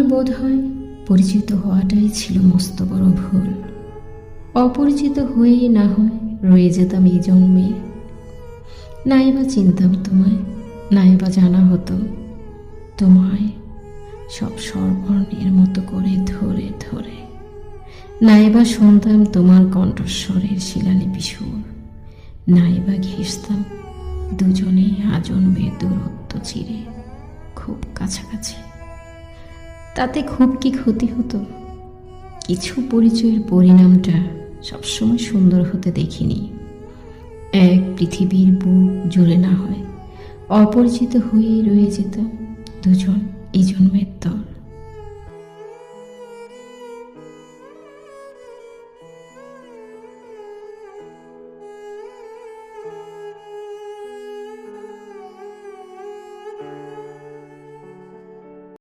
বোধ হয় পরিচিত হওয়াটাই ছিল মস্ত বড় ভুল। অপরিচিত হয়েই না হয় রয়ে যেতাম এই জন্মে। নাই বা চিনতাম তোমায়, নাই বা জানা হতো তোমায় সব স্বরবর্ণের মতো করে ধরে ধরে, নাই বা শুনতাম তোমার কণ্ঠস্বরের শিলালিপি সুর, নাই বা ঘেঁষতাম দুজনেই আজন্মে দূরত্ব চিরে খুব কাছাকাছি। তাতে খুব কি ক্ষতি হতো? কিছু পরিচয়ের পরিণামটা সবসময় সুন্দর হতে দেখিনি। এক পৃথিবীর বুক জুড়ে না হয় অপরিচিত হয়েই রয়ে যেতাম দুজন এই জন্মে